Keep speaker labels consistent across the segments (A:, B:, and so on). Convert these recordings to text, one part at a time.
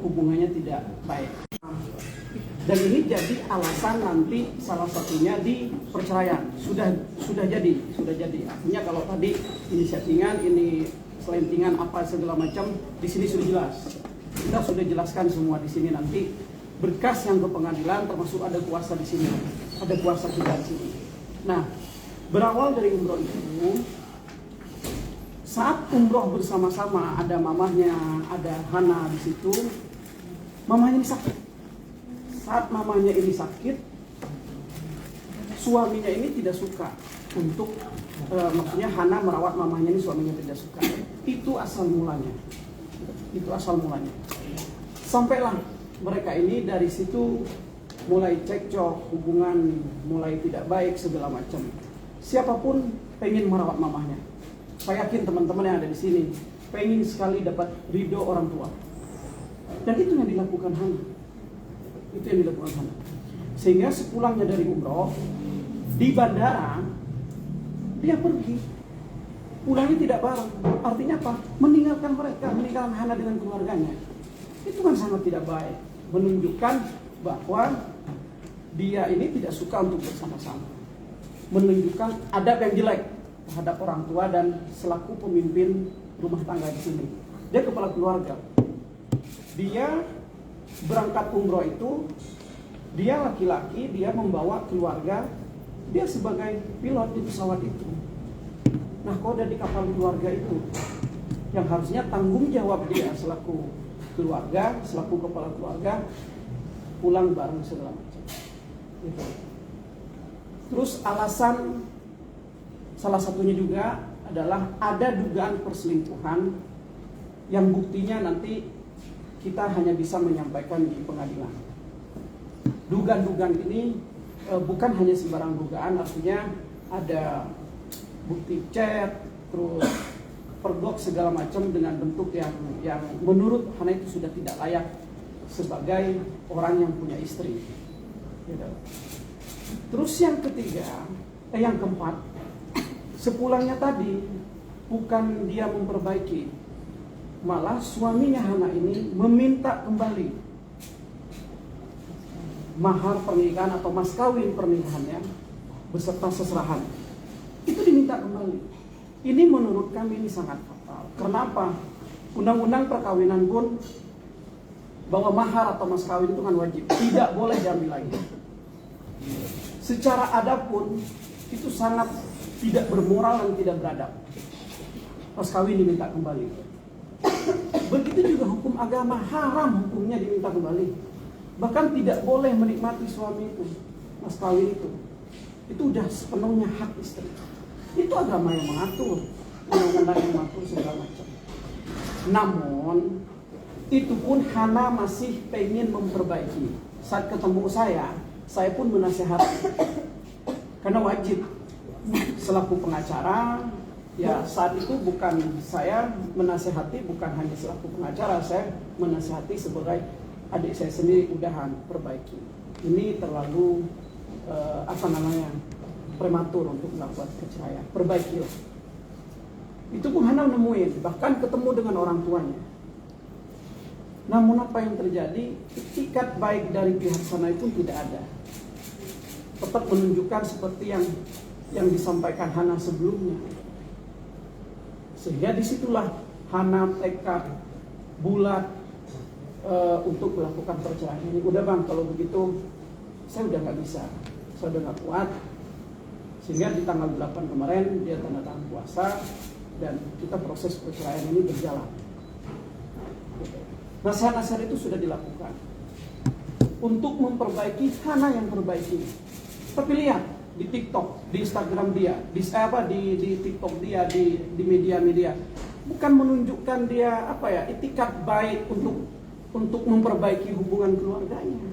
A: hubungannya tidak baik. Dan ini jadi alasan nanti salah satunya di perceraian. Sudah jadi. Artinya kalau tadi ini settingan, ini selentingan apa segala macam, di sini sudah jelas. Kita sudah jelaskan semua di sini nanti berkas yang ke pengadilan, termasuk ada kuasa di sini, ada kuasa kita di sini. Nah, berawal dari umroh itu, saat umroh bersama-sama ada mamahnya, ada Hana di situ, mamahnya ini sakit. Saat mamahnya ini sakit, suaminya ini tidak suka untuk maksudnya Hana merawat mamahnya ini, suaminya tidak suka. Itu asal mulanya. Sampailah mereka ini dari situ mulai cekcok, hubungan mulai tidak baik segala macam. Siapapun pengen merawat mamahnya. Saya yakin teman-teman yang ada di sini pengen sekali dapat ridho orang tua. Dan itu yang dilakukan Hana. Sehingga sepulangnya dari umroh, di bandara dia pergi. Pulangnya tidak bareng. Artinya apa? Meninggalkan Hana dengan keluarganya. Itu kan sangat tidak baik. Menunjukkan bahwa dia ini tidak suka untuk bersama-sama. Menunjukkan adab yang jelek terhadap orang tua dan selaku pemimpin rumah tangga di sini. Dia kepala keluarga. Dia berangkat umroh itu, dia laki-laki, dia membawa keluarga, dia sebagai pilot di pesawat itu. Nah, kalau udah di kapal keluarga itu, yang harusnya tanggung jawab dia selaku keluarga, selaku kepala keluarga, pulang bareng segala macam. Gitu. Terus alasan salah satunya juga adalah ada dugaan perselingkuhan yang buktinya nanti kita hanya bisa menyampaikan di pengadilan. Dugaan-dugaan ini bukan hanya sembarang dugaan, artinya ada bukti chat, terus pergok segala macam dengan bentuk yang menurut Hana itu sudah tidak layak sebagai orang yang punya istri. Gitu. Terus yang keempat, sepulangnya tadi bukan dia memperbaiki, malah suaminya Hana ini meminta kembali mahar pernikahan atau mas kawin pernikahannya beserta seserahan. Itu diminta kembali. Ini menurut kami ini sangat fatal. Kenapa? Undang-undang perkawinan pun bahwa mahar atau mas kawin itu kan wajib, tidak boleh diambil lagi. Secara adab pun itu sangat tidak bermoral dan tidak beradab. Mas kawin diminta kembali. Begitu juga hukum agama, haram hukumnya diminta kembali. Bahkan tidak boleh menikmati suami itu, mas kawin itu. Itu udah sepenuhnya hak istri. Itu agama yang mengatur, undang-undang yang mengatur segala macam. Namun itu pun Hana masih pengen memperbaiki. Saat ketemu saya pun menasehati. Karena wajib selaku pengacara. Ya, saat itu bukan saya menasehati, bukan hanya selaku pengacara, saya menasehati sebagai adik saya sendiri, udahan, perbaiki. Ini terlalu prematur untuk melakukan perceraian. Perbaikilah. Itu pun Hana nemuin, bahkan ketemu dengan orang tuanya. Namun apa yang terjadi? Itikat baik dari pihak sana itu tidak ada. Tetap menunjukkan seperti yang disampaikan Hana sebelumnya. Sehingga disitulah Hana tekad bulat untuk melakukan perceraian ini. Udah bang, kalau begitu saya udah nggak bisa, saya udah nggak kuat. Sehingga di tanggal 8 kemarin dia tanda tangan puasa dan kita proses perceraian ini berjalan. Nasihat-nasihat itu sudah dilakukan untuk memperbaiki. Hana yang perbaiki. Tapi lihat di TikTok, di Instagram dia, di TikTok dia, di media-media, bukan menunjukkan dia itikat baik untuk memperbaiki hubungan keluarganya,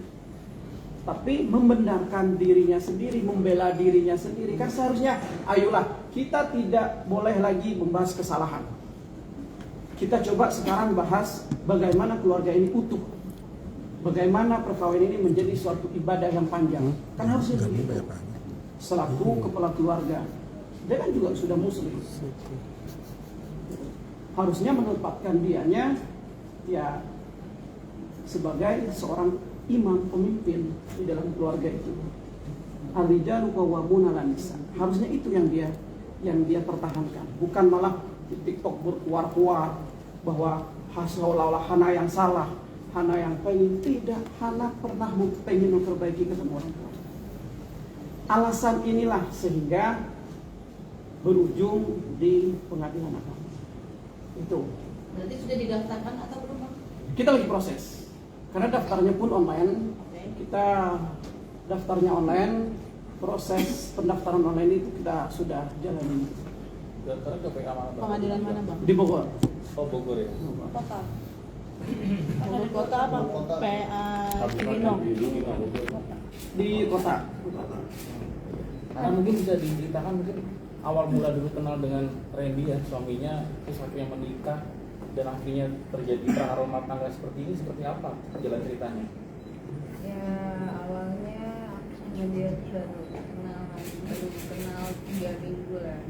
A: tapi membenarkan dirinya sendiri, membela dirinya sendiri. Kan seharusnya, ayolah kita tidak boleh lagi membahas kesalahan. Kita coba sekarang bahas bagaimana keluarga ini utuh, bagaimana perkawinan ini menjadi suatu ibadah yang panjang. Kan harusnya begitu. Selaku kepala keluarga, dia kan juga sudah muslim, harusnya menempatkan dianya ya sebagai seorang imam pemimpin di dalam keluarga itu. Ar-rijalu qawwamuna 'alan nisa. Harusnya itu yang dia pertahankan, bukan malah di TikTok berkuar-kuar bahwa seolah-olah Hana yang salah, Hana yang pengen. Tidak, Hana pernah pengen memperbaiki ketemu orang tua. Alasan inilah sehingga berujung di pengadilan agama. Itu.
B: Berarti sudah didaftarkan atau belum?
A: Kita lagi proses. Karena daftarnya pun online. Kita daftarnya online, proses pendaftaran online itu kita sudah jalani.
C: Daftarnya ke PA mana, Bang?
B: Pengadilan mana, Bang?
A: Di Bogor.
C: Oh, Bogor ya.
B: Kota. Di kota apa? PA Cibinong.
A: Di kota.
C: Karena mungkin bisa diceritakan mungkin awal mula dulu kenal dengan Randy ya, suaminya, terus akhirnya menikah dan akhirnya terjadi perang rumah tangga seperti ini, seperti apa jalan ceritanya?
B: Ya awalnya aku sama dia baru kenal 3 minggu lah.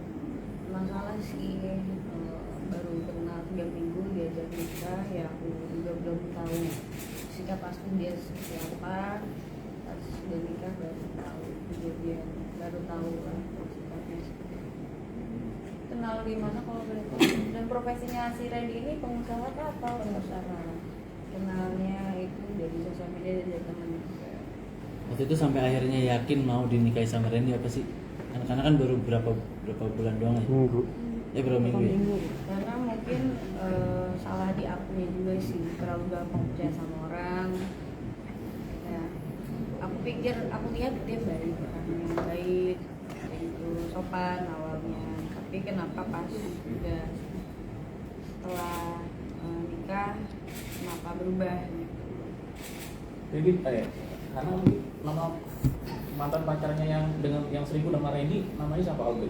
B: Masalah sih baru kenal 3 minggu diajak nikah, ya aku juga belum tahu sikap pasti dia seperti apa. Pas udah nikah baru tahu kejadian, baru tahu lah sikapnya seperti apa. Kenal gimana kalau boleh tahu? Dan profesinya si Randy ini pengusaha atau pengusaha? Kenalnya itu dari sosial media dan dari teman juga.
D: Waktu itu sampai akhirnya yakin mau dinikahi sama Randy apa sih? Karena kan baru berapa bulan doang ya? Minggu. Berapa minggu ya?
B: Karena mungkin salah di akunya juga sih, terlalu gampang percaya sama orang. Ya, aku lihat dia baik, orang yang baik, itu sopan awalnya. Tapi kenapa pas udah setelah nikah, kenapa berubah?
C: Jadi karena nama mantan pacarnya yang selingkuh sama Randy namanya siapa, Aldo?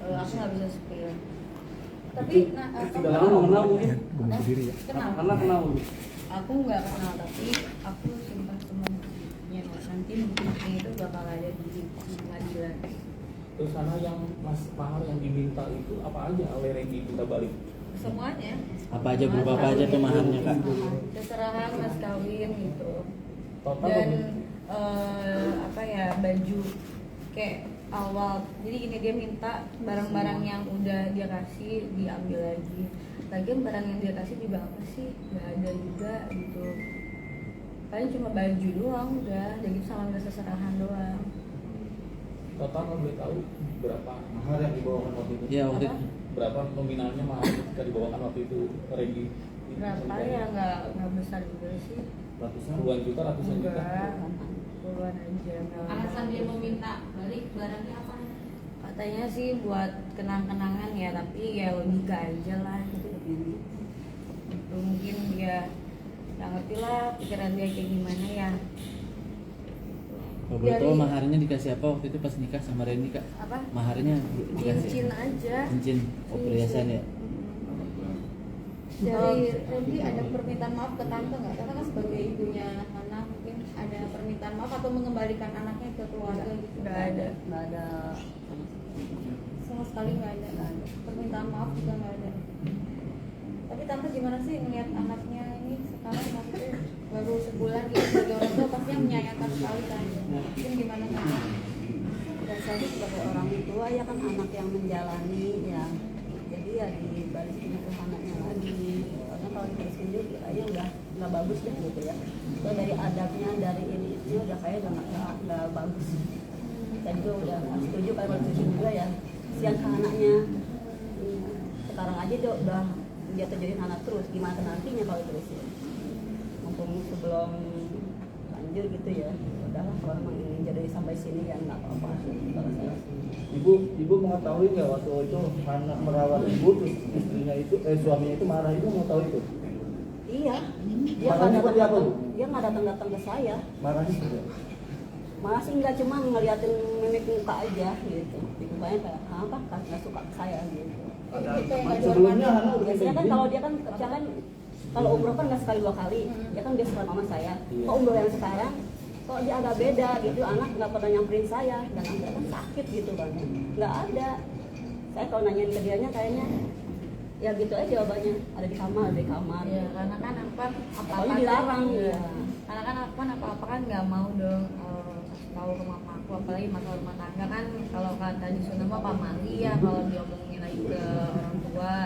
B: Aku nggak bisa spill. Tapi
C: sudah lama kenal mungkin.
B: Kenal.
C: Karena kenal.
B: Aku nggak kenal, tapi aku simpan temannya. Nanti mungkin itu bakal ada di pengadilan.
C: Terus karena yang Mas Mahar yang diminta itu apa aja oleh Randy minta balik?
B: Semuanya.
D: Apa aja, berupa apa aja tuh maharnya, Kak?
B: Keserahan, mas kawin gitu.
C: Total
B: Dan baju kayak awal. Jadi gini, dia minta barang-barang yang udah dia kasih diambil lagi. Lagian barang yang dia kasih juga apa sih? Gak ada juga gitu. Paling cuma baju doang udah, jadi sama nggak seserahan doang.
C: Total kalau boleh tahu berapa mahar yang dibawakan waktu itu?
D: Iya, waktu itu.
C: Berapa nominalnya mahar ketika dibawakan waktu itu Randy?
B: Berapa ya, nggak besar juga sih.
C: Puluhan juta, ratusan juta?
B: Enggak, puluhan aja.
E: Alasan dia meminta balik barangnya apa?
B: Katanya sih buat kenang-kenangan ya, tapi ya logika aja lah gitu. Mungkin dia nggak ngerti lah pikiran dia kayak gimana ya.
D: Kalau boleh tahu maharnya dikasih apa waktu itu pas nikah sama Randy, Kak?
B: Apa?
D: Maharnya dikasih
B: Cincin aja.
D: cincin, perhiasan ya?
B: Dari Randy ada permintaan maaf ke tante nggak? Karena kan sebagai ibunya anak mungkin ada permintaan maaf atau mengembalikan anaknya ke keluarga gitu? Nggak ada. Sama sekali nggak ada. Permintaan maaf juga nggak ada. Tapi tante gimana sih melihat anaknya ini sekarang maksudnya baru sebulan gitu, sebagai orang tua pastinya menyayangkan sekali kan? Mungkin gimana tante?
F: Dan saya sebagai orang tua ya kan anak yang menjalani ya, jadi ya dibalikin ke anaknya lagi, karena kalau dibalikin dia kayaknya udah nggak bagus deh gitu ya. So, dari adabnya dari ini itu udah kayak nggak bagus. Saya juga udah setuju kalau setuju juga ya, siang ke anaknya. Sekarang aja dia udah jatuh jadi anak terus, gimana nantinya kalau terus ya? Mumpung sebelum lanjut gitu ya, udahlah kalau memang ingin jadi sampai sini ya nggak apa-apa.
G: Ibu mengetahui nggak waktu itu anak merawat ibu, terus istrinya itu suaminya itu marah, ibu mau tahu itu?
F: Iya, dia
G: Marahnya seperti apa, Bu?
F: dia nggak datang ke saya.
G: Marahnya seperti apa?
F: Masih nggak, cuma ngeliatin mimik muka aja gitu. Dikubahnya kayak apa? Nggak suka ke saya gitu.
G: Sebelumnya Hana udah
F: Biasanya kan
G: kayak
F: kalau dia kan kerja kan, kalau umroh kan nggak sekali 2 kali, ya kan dia suka mama saya. Kok umroh yang sekarang, kok dia agak beda gitu, anak nggak pernah nyamperin saya, dan anak kan sakit gitu kan, nggak ada. Saya kalau nanyain ke dianya kayaknya, ya gitu aja jawabannya, ada di kamar, ada di kamar.
B: Ya karena kan apa
F: Pokoknya dilarang.
B: ya.
F: Ya.
B: Karena kan apa kan nggak mau dong kasih tahu ke mama aku, apalagi masalah rumah tangga kan. Kalau kata di sana mah pamali ya, kalau diomongin lagi ke orang tua.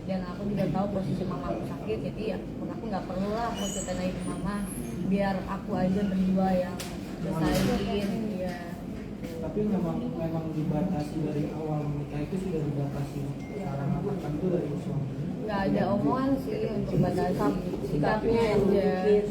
B: Dan aku juga tahu posisi mama aku sakit, jadi ya aku nggak perlu lah aku ceritain lagi ke mama, biar aku aja berdua yang selesaiin. Ya.
G: Tapi memang dibatasi dari awal menikah itu sudah dibatasi cara makan itu dari suami.
B: Nggak ada omongan sih untuk batasi
F: Sikapnya yang
B: aja.
F: mungkin.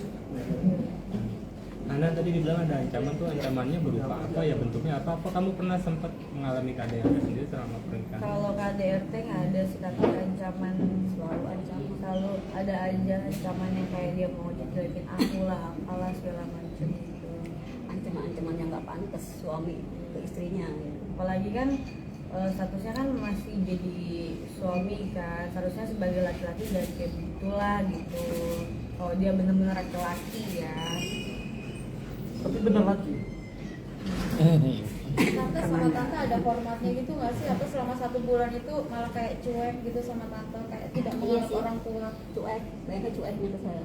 H: Anda tadi dibilang ada ancaman tuh, ancamannya berupa apa ya, bentuknya apa? Apa kamu pernah sempat mengalami KDRT sendiri selama pernikahan?
B: Kalau KDRT nggak ada sih, tapi ancaman selalu ada aja ancaman yang kayak dia mau jelekin aku lah, apalah segala macam gitu.
F: Ancaman-ancaman yang nggak pantas suami ke istrinya. Gitu.
B: Apalagi kan statusnya kan masih jadi suami kan, seharusnya sebagai laki-laki dan kayak begitulah gitu. Kalau dia benar-benar laki-laki ya.
A: Tapi benar lagi.
E: Tante sama tante ada formatnya gitu nggak sih? Atau selama 1 bulan itu malah kayak cuek gitu sama tante, kayak tidak
F: Iya
E: menganggap
F: sih.
E: orang tua?
F: Cuek, banyak cueknya ke saya.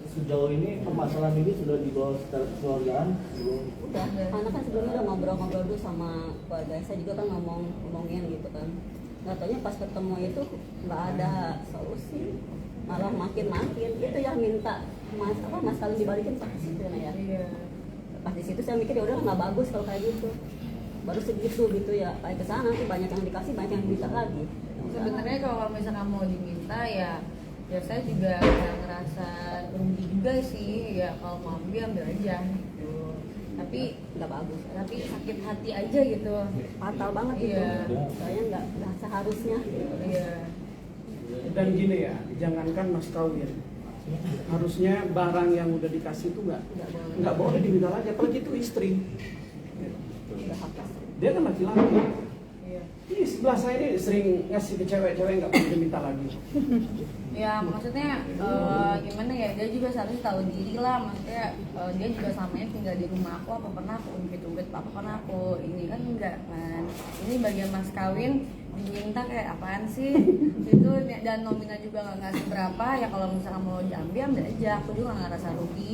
G: Sejauh ini permasalahan ini sudah dibawa secara kekeluargaan belum?
F: Udah, karena kan sebelumnya udah ngobrol-ngobrol dulu sama keluarga saya juga kan ngomongin gitu kan. Nggak taunya pas ketemu itu nggak ada solusi, malah makin itu yang minta mas kalian dibalikin pas situ ya.
B: Iya.
F: Pas di situ saya mikir ya udah nggak bagus kalau kayak gitu. Baru segitu gitu ya, kayak kesana nanti banyak yang dikasih, banyak yang minta lagi.
B: Sebenarnya kalau misalnya mau diminta ya saya juga nggak ngerasa rugi juga sih ya, kalau mau ambil aja gitu. Tapi
F: Nggak bagus.
B: tapi sakit hati aja gitu.
F: Fatal banget gitu.
B: Iya.
F: Saya nggak seharusnya.
B: Iya.
A: Dan gini ya, jangankan mas kawin, harusnya barang yang udah dikasih itu nggak boleh diminta lagi, apalagi itu istri.
F: Udah hapus.
A: Dia kan laki-laki.
B: Iya.
A: Ini sebelah saya ini sering ngasih ke cewek-cewek nggak boleh diminta lagi.
B: Ya maksudnya gimana ya, dia juga seharusnya tahu diri lah, maksudnya dia juga samanya tinggal di rumah aku, apa pernah aku umpit-umpit, apa pernah aku ini kan enggak kan. Ini bagian mas kawin diminta kayak apaan sih itu, dan nominal juga nggak ngasih berapa ya. Kalau misalnya mau diambil aja, aku juga nggak ngerasa rugi.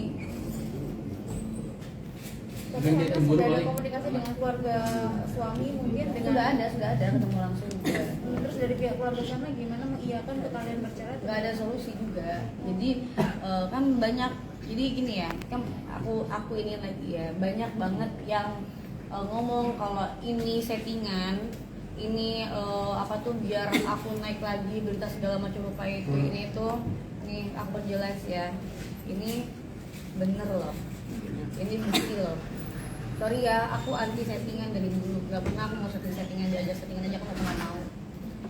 E: Tapi Anda sudah ada komunikasi dengan keluarga suami mungkin dengan
B: Sudah ada ketemu langsung juga.
E: Terus dari pihak keluarga sana gimana mengiyakan ke kalian bercerai?
B: Nggak ada solusi juga. Jadi kan banyak, jadi gini ya, kan aku ini lagi ya, banyak banget yang ngomong kalau ini settingan, ini apa tuh biar aku naik lagi berita segala macam rupa itu, ini aku perjelas ya, ini bener loh, ini bukti loh. Sorry ya, aku anti settingan dari dulu, nggak pernah aku mau settingan aja aku nggak pernah mau.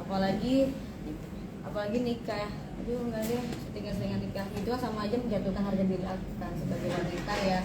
B: Apalagi nikah, aduh nggak deh, settingan nikah itu sama aja menjatuhkan harga diri aku kan sebagai wanita ya.